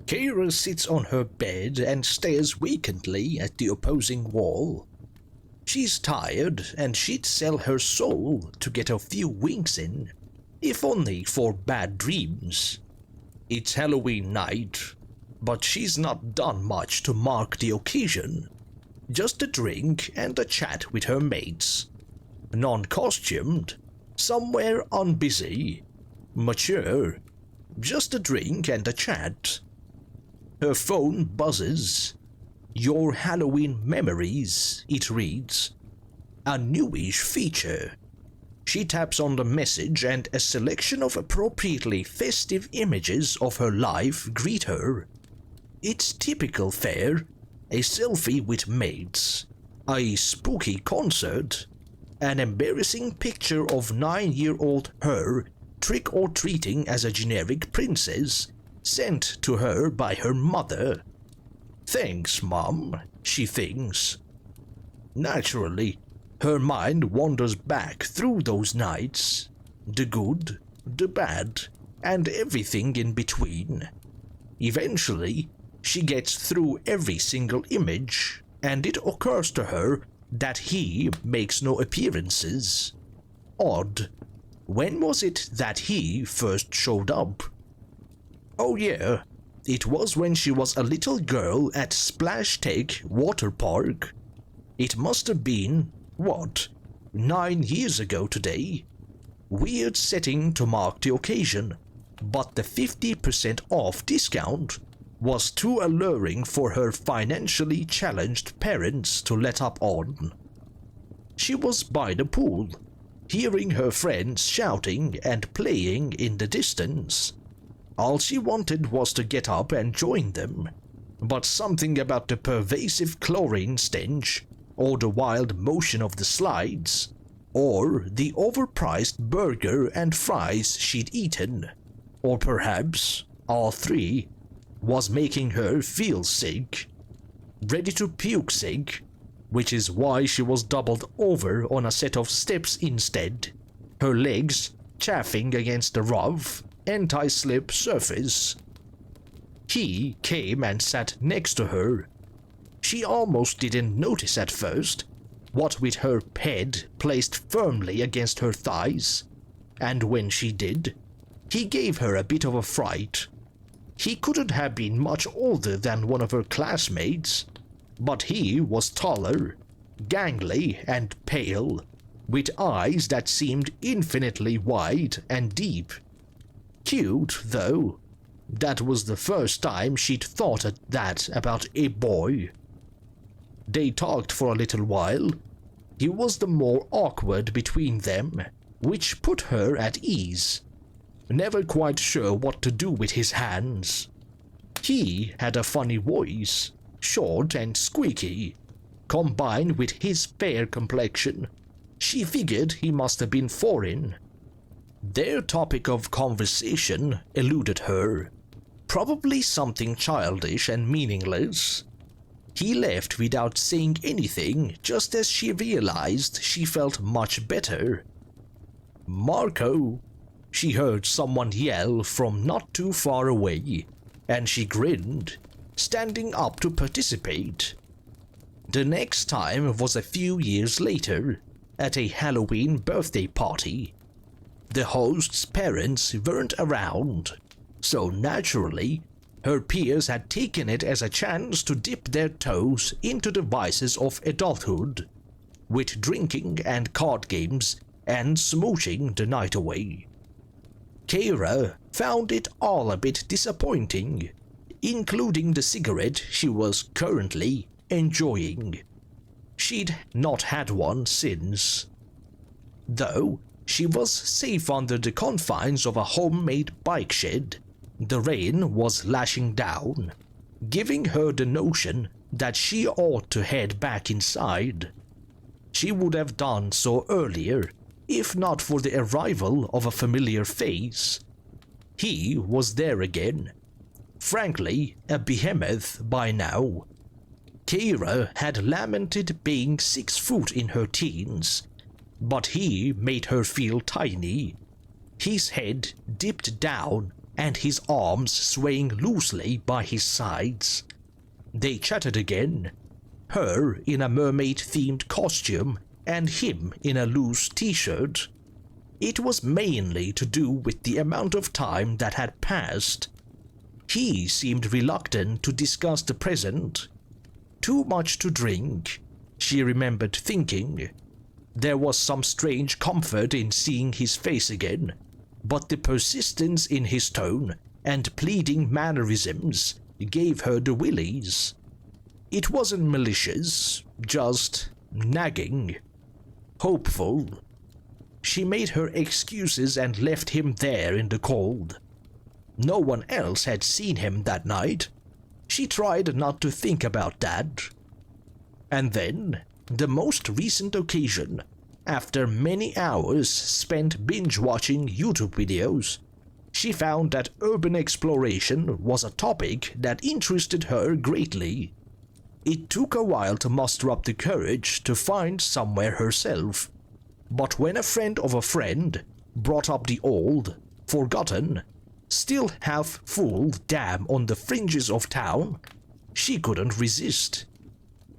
Kira sits on her bed and stares vacantly at the opposing wall. She's tired and she'd sell her soul to get a few winks in, if only for bad dreams. It's Halloween night, but she's not done much to mark the occasion. Just a drink and a chat with her mates. Non-costumed, somewhere unbusy, mature, just a drink and a chat. Her phone buzzes. Your Halloween memories, it reads. A newish feature. She taps on the message and a selection of appropriately festive images of her life greet her. It's typical fare, a selfie with mates, a spooky concert, an embarrassing picture of 9-year-old her trick-or-treating as a generic princess sent to her by her mother. Thanks, Mom, she thinks. Naturally, her mind wanders back through those nights, the good, the bad, and everything in between. Eventually, she gets through every single image, and it occurs to her that he makes no appearances. Odd. When was it that he first showed up? Oh yeah, it was when she was a little girl at Splash Tech Water Park. It must have been, 9 years ago today? Weird setting to mark the occasion, but the 50% off discount was too alluring for her financially challenged parents to let up on. She was by the pool, hearing her friends shouting and playing in the distance. All she wanted was to get up and join them, but something about the pervasive chlorine stench, or the wild motion of the slides, or the overpriced burger and fries she'd eaten, or perhaps all three, was making her feel sick. Ready to puke sick, which is why she was doubled over on a set of steps instead, her legs chafing against the rough, anti-slip surface. He came and sat next to her. She almost didn't notice at first, what with her head placed firmly against her thighs, and when she did, he gave her a bit of a fright. He couldn't have been much older than one of her classmates, but he was taller, gangly and pale, with eyes that seemed infinitely wide and deep. Cute, though. That was the first time she'd thought that about a boy. They talked for a little while. He was the more awkward between them, which put her at ease. Never quite sure what to do with his hands. He had a funny voice, short and squeaky. Combined with his fair complexion, she figured he must have been foreign. Their topic of conversation eluded her. Probably something childish and meaningless. He left without saying anything just as she realized she felt much better. "Marco!" She heard someone yell from not too far away, and she grinned, standing up to participate. The next time was a few years later, at a Halloween birthday party. The host's parents weren't around, so naturally, her peers had taken it as a chance to dip their toes into the vices of adulthood, with drinking and card games and smooching the night away. Kira found it all a bit disappointing, including the cigarette she was currently enjoying. She'd not had one since. Though she was safe under the confines of a homemade bike shed, the rain was lashing down, giving her the notion that she ought to head back inside. She would have done so earlier, if not for the arrival of a familiar face. He was there again. Frankly, a behemoth by now. Kira had lamented being 6 foot in her teens, but he made her feel tiny. His head dipped down and his arms swaying loosely by his sides. They chatted again, her in a mermaid-themed costume and him in a loose t-shirt. It was mainly to do with the amount of time that had passed. He seemed reluctant to discuss the present. Too much to drink, she remembered thinking. There was some strange comfort in seeing his face again, but the persistence in his tone and pleading mannerisms gave her the willies. It wasn't malicious, just nagging. Hopeful. She made her excuses and left him there in the cold. No one else had seen him that night. She tried not to think about that. And then, the most recent occasion, after many hours spent binge-watching YouTube videos, she found that urban exploration was a topic that interested her greatly. It took a while to muster up the courage to find somewhere herself, but when a friend of a friend brought up the old, forgotten, still half-full dam on the fringes of town, she couldn't resist.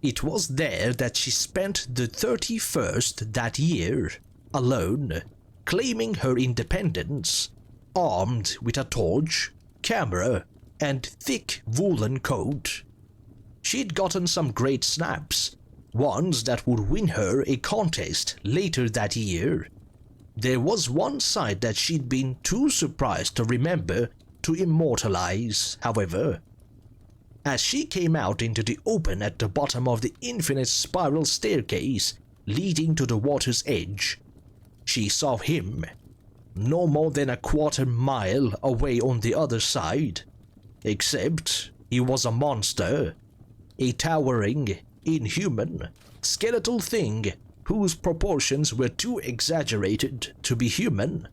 It was there that she spent the 31st that year, alone, claiming her independence, armed with a torch, camera, and thick woolen coat. She'd gotten some great snaps, ones that would win her a contest later that year. There was one side that she'd been too surprised to remember to immortalize, however. As she came out into the open at the bottom of the infinite spiral staircase leading to the water's edge, she saw him, no more than a quarter-mile away on the other side, except he was a monster, a towering, inhuman, skeletal thing whose proportions were too exaggerated to be human.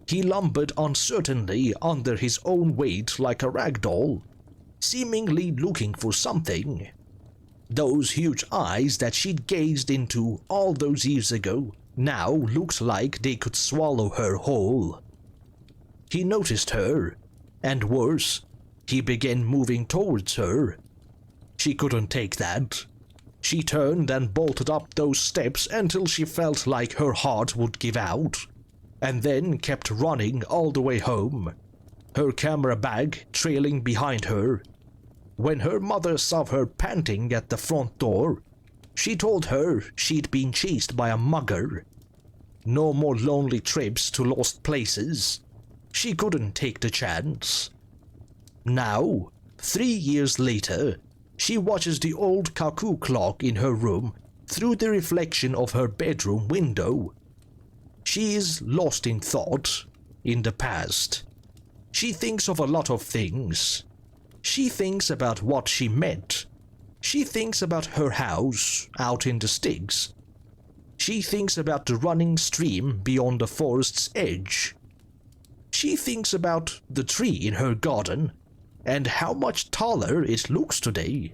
He lumbered uncertainly under his own weight like a rag doll, seemingly looking for something. Those huge eyes that she'd gazed into all those years ago now looked like they could swallow her whole. He noticed her, and worse, he began moving towards her. She couldn't take that. She turned and bolted up those steps until she felt like her heart would give out, and then kept running all the way home, her camera bag trailing behind her. When her mother saw her panting at the front door, she told her she'd been chased by a mugger. No more lonely trips to lost places. She couldn't take the chance. Now, 3 years later, she watches the old cuckoo clock in her room through the reflection of her bedroom window. She is lost in thought, in the past. She thinks of a lot of things. She thinks about what she met. She thinks about her house out in the sticks. She thinks about the running stream beyond the forest's edge. She thinks about the tree in her garden and how much taller it looks today.